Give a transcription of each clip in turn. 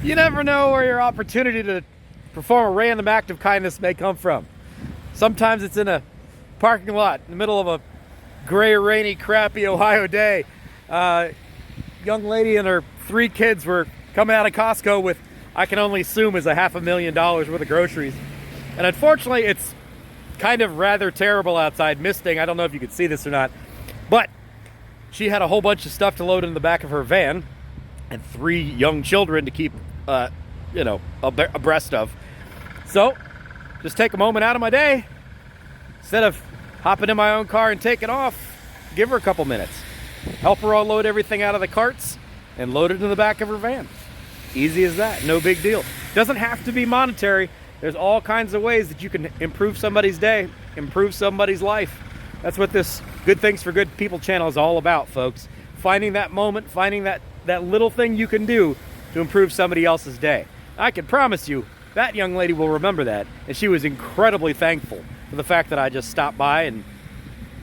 You never know where your opportunity to perform a random act of kindness may come from. Sometimes it's in a parking lot in the middle of a gray, rainy, crappy Ohio day. Young lady and her 3 kids were coming out of Costco with, I can only assume, is $500,000 worth of groceries. And unfortunately, it's kind of rather terrible outside, misting. I don't know if you can see this or not, but she had a whole bunch of stuff to load in the back of her van and 3 young children to keep, abreast of. So, just take a moment out of my day. Instead of hopping in my own car and taking off, give her a couple minutes. Help her unload everything out of the carts and load it in the back of her van. Easy as that, no big deal. Doesn't have to be monetary. There's all kinds of ways that you can improve somebody's day, improve somebody's life. That's what this Good Things for Good People channel is all about, folks. Finding that moment, finding that little thing you can do to improve somebody else's day. I can promise you, that young lady will remember that, and she was incredibly thankful for the fact that I just stopped by and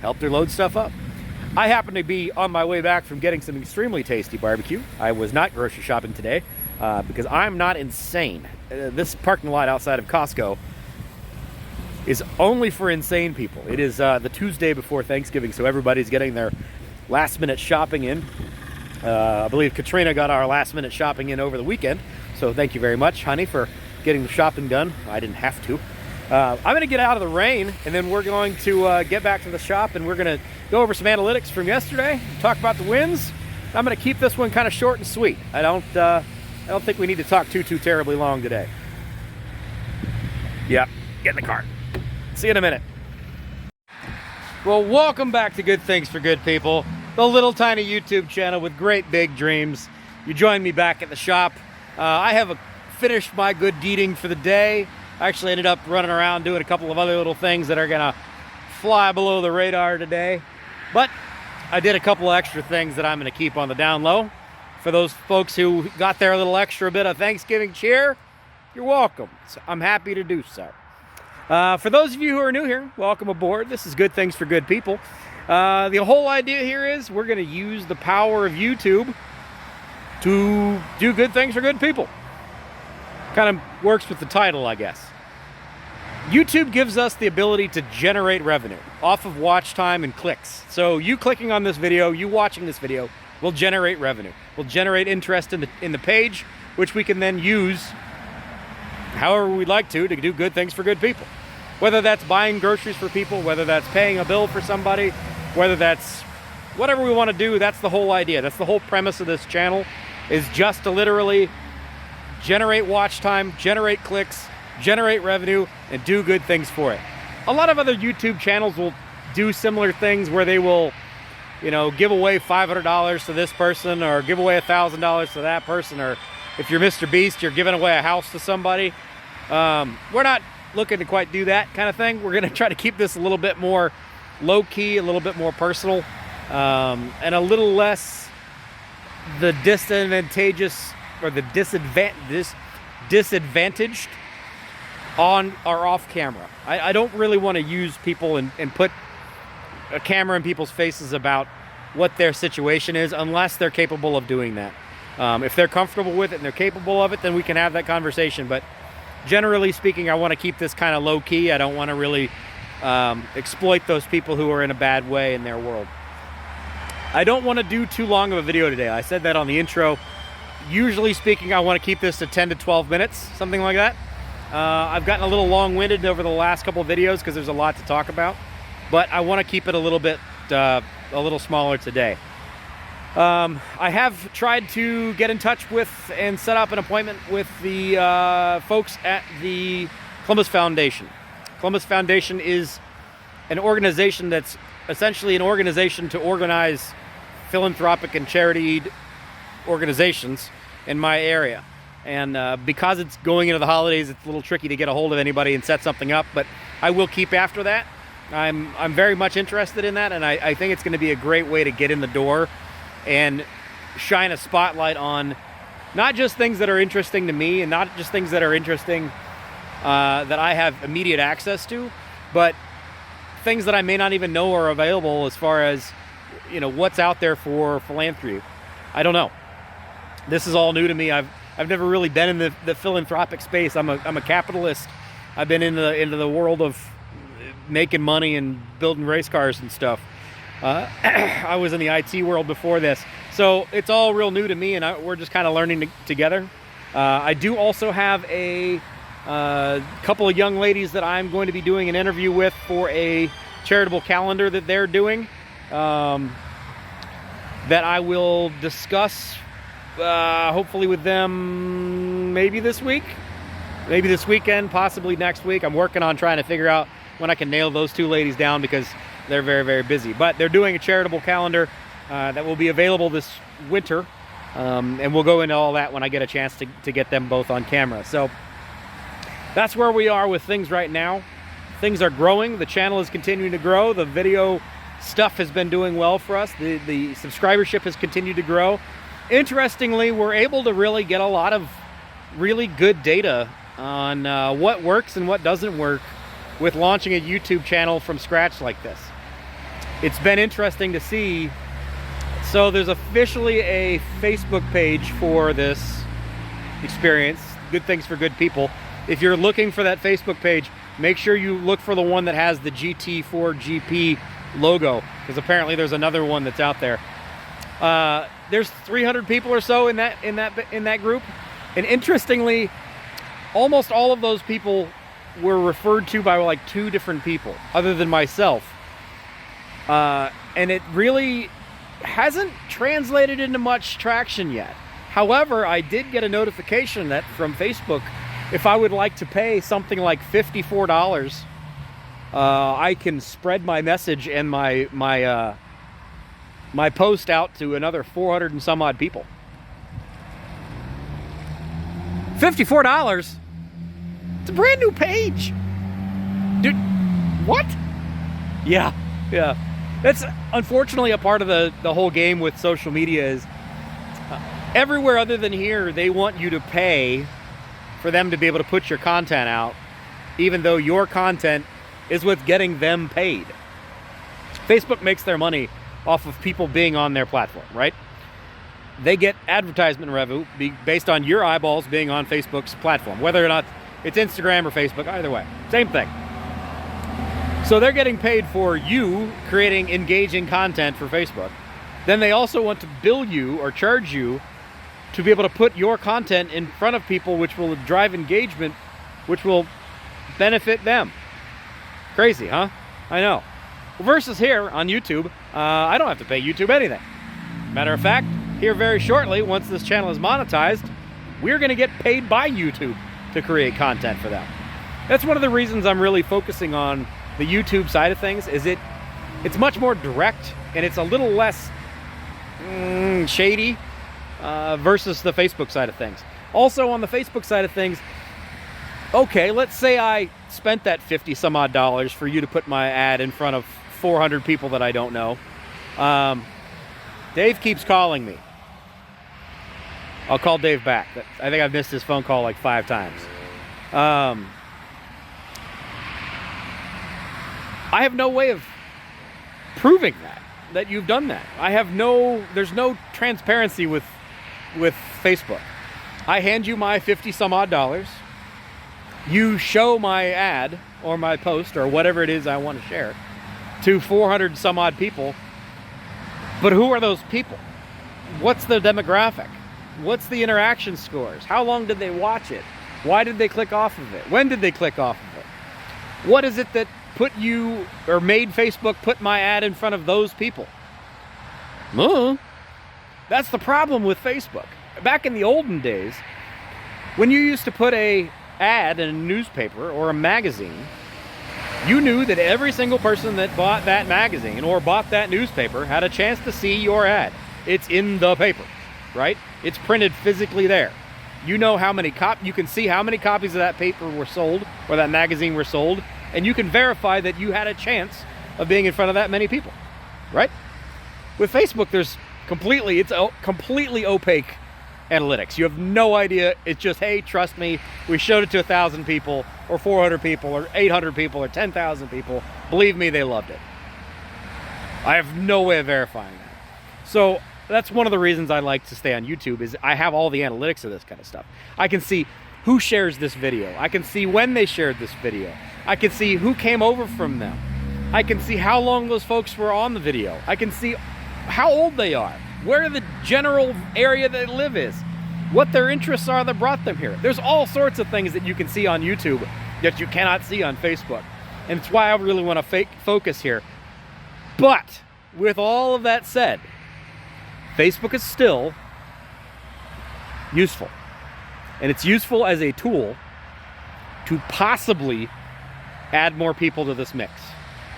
helped her load stuff up. I happened to be on my way back from getting some extremely tasty barbecue. I was not grocery shopping today because I'm not insane. This parking lot outside of Costco is only for insane people. It is the Tuesday before Thanksgiving, so everybody's getting their last minute shopping in. I believe Katrina got our last minute shopping in over the weekend, so thank you very much, honey, for getting the shopping done. I didn't have to. I'm going to get out of the rain, and then we're going to get back to the shop, and we're going to go over some analytics from yesterday, talk about the wins. I'm going to keep this one kind of short and sweet. I don't think we need to talk too terribly long today. Yeah, get in the car. See you in a minute. Well, welcome back to Good Things for Good People, the little tiny YouTube channel with great big dreams. You joined me back at the shop. I have finished my good deeding for the day. I actually ended up running around doing a couple of other little things that are gonna fly below the radar today. But I did a couple of extra things that I'm gonna keep on the down low. For those folks who got their little extra bit of Thanksgiving cheer, you're welcome. So I'm happy to do so. For those of you who are new here, welcome aboard. This is Good Things for Good People. The whole idea here is we're gonna use the power of YouTube to do good things for good people. Kind of works with the title, I guess. YouTube gives us the ability to generate revenue off of watch time and clicks. So you clicking on this video, you watching this video, will generate revenue. Will generate interest in the page, which we can then use however we'd like to do good things for good people. Whether that's buying groceries for people, whether that's paying a bill for somebody, whether that's whatever we want to do, that's the whole idea. That's the whole premise of this channel, is just to literally generate watch time, generate clicks, generate revenue, and do good things for it. A lot of other YouTube channels will do similar things where they will, give away $500 to this person, or give away $1,000 to that person, or if you're Mr. Beast, you're giving away a house to somebody. We're not looking to quite do that kind of thing. We're gonna try to keep this a little bit more low-key, a little bit more personal, and a little less the disadvantageous or the disadvantaged on or off camera. I don't really want to use people and put a camera in people's faces about what their situation is unless they're capable of doing that. If they're comfortable with it and they're capable of it, then we can have that conversation. But generally speaking, I want to keep this kind of low key. I don't want to really exploit those people who are in a bad way in their world. I don't want to do too long of a video today. I said that on the intro. Usually speaking, I want to keep this to 10 to 12 minutes, something like that. I've gotten a little long-winded over the last couple of videos because there's a lot to talk about, but I want to keep it a little smaller today. I have tried to get in touch with and set up an appointment with the folks at the Columbus Foundation. Columbus Foundation is an organization that's essentially an organization to organize philanthropic and charity organizations in my area. And because it's going into the holidays, it's a little tricky to get a hold of anybody and set something up, but I will keep after that. I'm very much interested in that, and I think it's going to be a great way to get in the door and shine a spotlight on not just things that are interesting to me and not just things that are interesting that I have immediate access to, but things that I may not even know are available as far as, what's out there for philanthropy. I don't know. This is all new to me. I've never really been in the philanthropic space. I'm a capitalist. I've been into the world of making money and building race cars and stuff. I was in the IT world before this, so it's all real new to me, and we're just kind of learning together. I do also have a couple of young ladies that I'm going to be doing an interview with for a charitable calendar that they're doing, that I will discuss hopefully with them maybe this week, maybe this weekend, possibly next week. I'm working on trying to figure out when I can nail those two ladies down because they're very, very busy. But they're doing a charitable calendar that will be available this winter, and we'll go into all that when I get a chance to get them both on camera. So that's where we are with things right now. Things are growing. The channel is continuing to grow. The video stuff has been doing well for us. The subscribership has continued to grow. Interestingly, we're able to really get a lot of really good data on what works and what doesn't work with launching a YouTube channel from scratch like this. It's been interesting to see. So there's officially a Facebook page for this experience, Good Things for Good People. If you're looking for that Facebook page, make sure you look for the one that has the GT4GP logo, because apparently there's another one that's out there. There's 300 people or so in that group, and interestingly, almost all of those people were referred to by like 2 different people other than myself, and it really hasn't translated into much traction yet. However, I did get a notification that from Facebook, if I would like to pay something like $54, I can spread my message and my post out to another 400 and some odd people. $54? It's a brand new page. Dude, what? Yeah. That's unfortunately a part of the whole game with social media is everywhere other than here, they want you to pay for them to be able to put your content out, even though your content is what's getting them paid. Facebook makes their money off of people being on their platform, right? They get advertisement revenue based on your eyeballs being on Facebook's platform, whether or not it's Instagram or Facebook, either way, same thing. So they're getting paid for you creating engaging content for Facebook. Then they also want to bill you or charge you to be able to put your content in front of people, which will drive engagement, which will benefit them. Crazy, huh? I know. Versus here on YouTube, I don't have to pay YouTube anything. Matter of fact, here very shortly, once this channel is monetized, we're going to get paid by YouTube to create content for them. That's one of the reasons I'm really focusing on the YouTube side of things. Is it's much more direct and it's a little less shady versus the Facebook side of things. Also on the Facebook side of things, okay, let's say I spent that 50 some odd dollars for you to put my ad in front of 400 people that I don't know. Dave keeps calling me. I'll call Dave back. I think I've missed his phone call like 5 times. I have no way of proving that you've done that. There's no transparency with Facebook. I hand you my 50 some odd dollars. You show my ad or my post or whatever it is I want to share to 400 some odd people. But who are those people? What's the demographic? What's the interaction scores? How long did they watch it? Why did they click off of it? When did they click off of it? What is it that put you or made Facebook put my ad in front of those people? That's the problem with Facebook. Back in the olden days, when you used to put a ad in a newspaper or a magazine, you knew that every single person that bought that magazine or bought that newspaper had a chance to see your ad. It's in the paper, right? It's printed physically there. You know how many you can see how many copies of that paper were sold or that magazine were sold, and you can verify that you had a chance of being in front of that many people, right? With Facebook, it's completely opaque analytics. You have no idea. It's just, hey, trust me, we showed it to 1,000 people or 400 people or 800 people or 10,000 people. Believe me, they loved it. I have no way of verifying that. So that's one of the reasons I like to stay on YouTube, is I have all the analytics of this kind of stuff. I can see who shares this video. I can see when they shared this video. I can see who came over from them. I can see how long those folks were on the video. I can see how old they are, where the general area they live is, what their interests are that brought them here. There's all sorts of things that you can see on YouTube that you cannot see on Facebook. And it's why I really want to focus here. But with all of that said, Facebook is still useful. And it's useful as a tool to possibly add more people to this mix,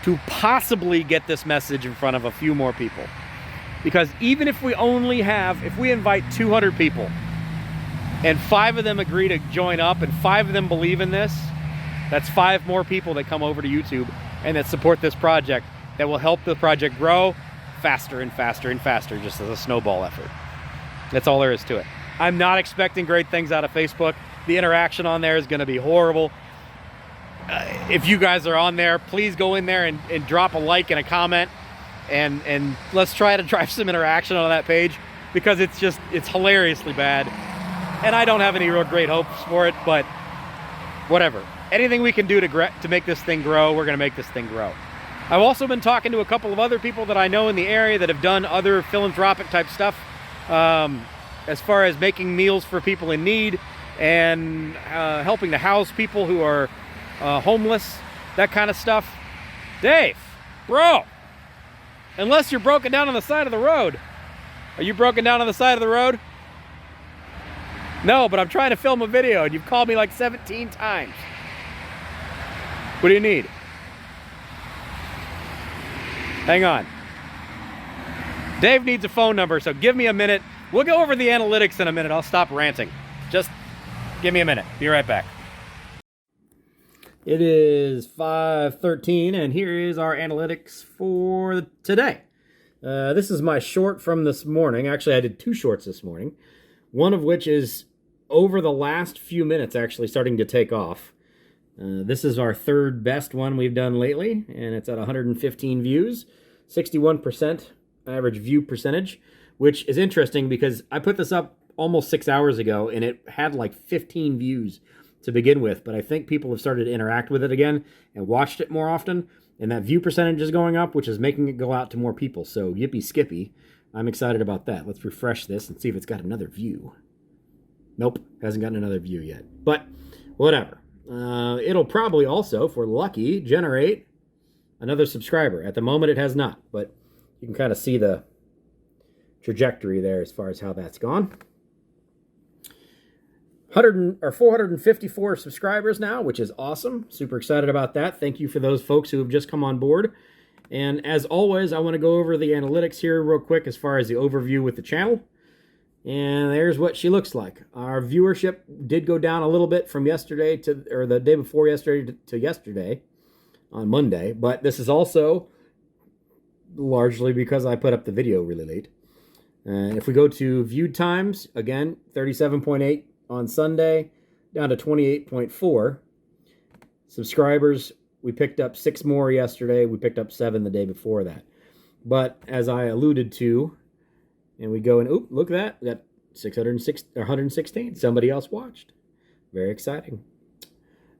to possibly get this message in front of a few more people. Because even if we invite 200 people and 5 of them agree to join up and 5 of them believe in this, that's 5 more people that come over to YouTube and that support this project, that will help the project grow faster and faster and faster, just as a snowball effort. That's all there is to it. I'm not expecting great things out of Facebook. The interaction on there is going to be horrible. If you guys are on there, please go in there and drop a like and a comment, and let's try to drive some interaction on that page, because it's hilariously bad, and I don't have any real great hopes for it, but whatever. Anything we can do to make this thing grow, we're going to make this thing grow. I've also been talking to a couple of other people that I know in the area that have done other philanthropic type stuff, as far as making meals for people in need and helping to house people who are homeless, that kind of stuff. Dave, bro, unless you're broken down on the side of the road. Are you broken down on the side of the road? No, but I'm trying to film a video and you've called me like 17 times. What do you need? Hang on. Dave needs a phone number, so give me a minute. We'll go over the analytics in a minute. I'll stop ranting. Just give me a minute. Be right back. It is 5:13, and here is our analytics for today. This is my short from this morning. Actually, I did 2 shorts this morning. One of which is over the last few minutes actually starting to take off. This is our 3rd best one we've done lately, and it's at 115 views, 61% average view percentage, which is interesting because I put this up almost 6 hours ago, and it had like 15 views to begin with, but I think people have started to interact with it again and watched it more often, and that view percentage is going up, which is making it go out to more people, so yippee skippy. I'm excited about that. Let's refresh this and see if it's got another view. Nope, hasn't gotten another view yet, but whatever. It'll probably also, if we're lucky, generate another subscriber. At the moment it has not, but you can kind of see the trajectory there as far as how that's gone. 454 subscribers now, which is awesome. Super excited about that. Thank you for those folks who have just come on board. And as always, I want to go over the analytics here real quick as far as the overview with the channel. And there's what she looks like. Our viewership did go down a little bit from yesterday or the day before yesterday to yesterday on Monday, but this is also largely because I put up the video really late. If we go to viewed times, again, 37.8 on Sunday, down to 28.4. Subscribers, we picked up 6 more yesterday. We picked up 7 the day before that. But as I alluded to, and we go and, oop, look at that. We got 116. Somebody else watched. Very exciting.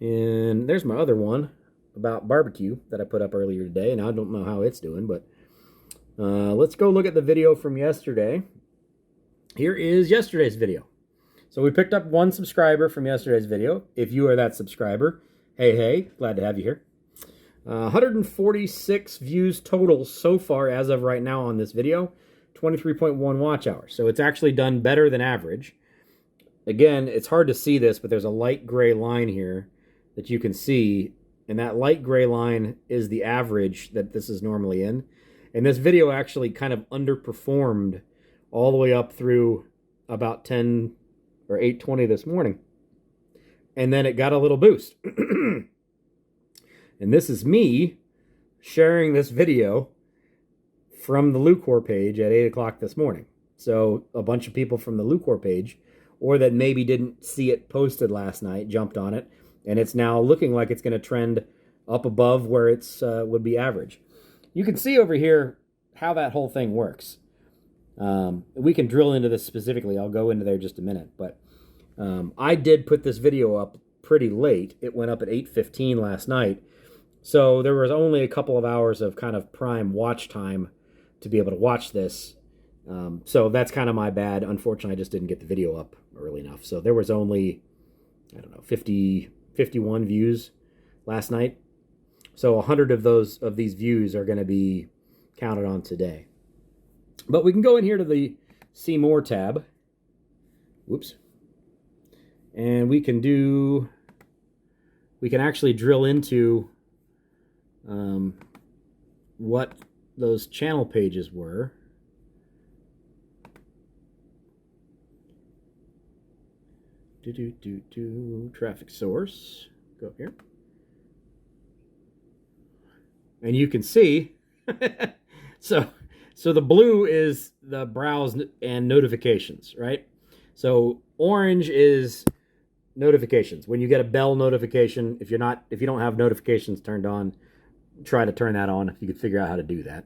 And there's my other one about barbecue that I put up earlier today, and I don't know how it's doing, but let's go look at the video from yesterday. Here is yesterday's video. So we picked up 1 subscriber from yesterday's video. If you are that subscriber, hey, glad to have you here. 146 views total so far as of right now on this video. 23.1 watch hours. So it's actually done better than average. Again, it's hard to see this, but there's a light gray line here that you can see, and that light gray line is the average that this is normally in. And this video actually kind of underperformed all the way up through about 10 or 8:20 this morning. And then it got a little boost. And this is me sharing this video from the Lucor page at 8 o'clock this morning. So a bunch of people from the Lucor page, or that maybe didn't see it posted last night, jumped on it, and it's now looking like it's going to trend up above where it's would be average. You can see over here how that whole thing works. We can drill into this specifically. I'll go into there in just a minute. But I did put this video up pretty late. It went up at 8:15 last night. So there was only a couple of hours of kind of prime watch time to be able to watch this. So that's kind of my bad. Unfortunately, I just didn't get the video up early enough. So there was only, I don't know, 51 views last night. So 100 of these views are going to be counted on today. But we can go in here to the See More tab. Whoops. And we can actually drill into what those channel pages were. Traffic source. Go up here. And you can see, so the blue is the browse and notifications, right? So orange is notifications. When you get a bell notification, if you don't have notifications turned on, try to turn that on if you could figure out how to do that.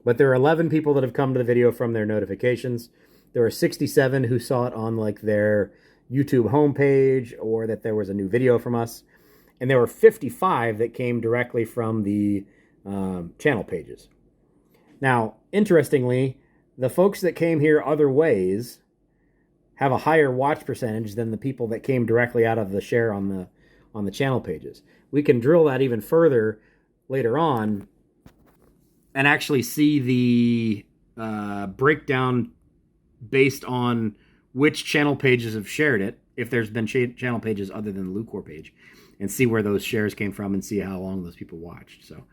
But there are 11 people that have come to the video from their notifications. There are 67 who saw it on like their YouTube homepage or that there was a new video from us. And there were 55 that came directly from the channel pages. Now, interestingly, the folks that came here other ways have a higher watch percentage than the people that came directly out of the share on the channel pages. We can drill that even further later on and actually see the breakdown based on which channel pages have shared it, if there's been channel pages other than the Lucor page, and see where those shares came from and see how long those people watched. So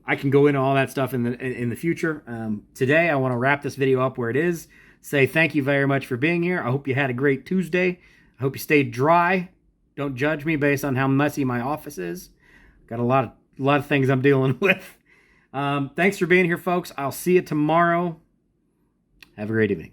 I can go into all that stuff in the future. Today, I want to wrap this video up where it is. Say thank you very much for being here. I hope you had a great Tuesday. I hope you stayed dry. Don't judge me based on how messy my office is. Got a lot of things I'm dealing with. Thanks for being here, folks. I'll see you tomorrow. Have a great evening.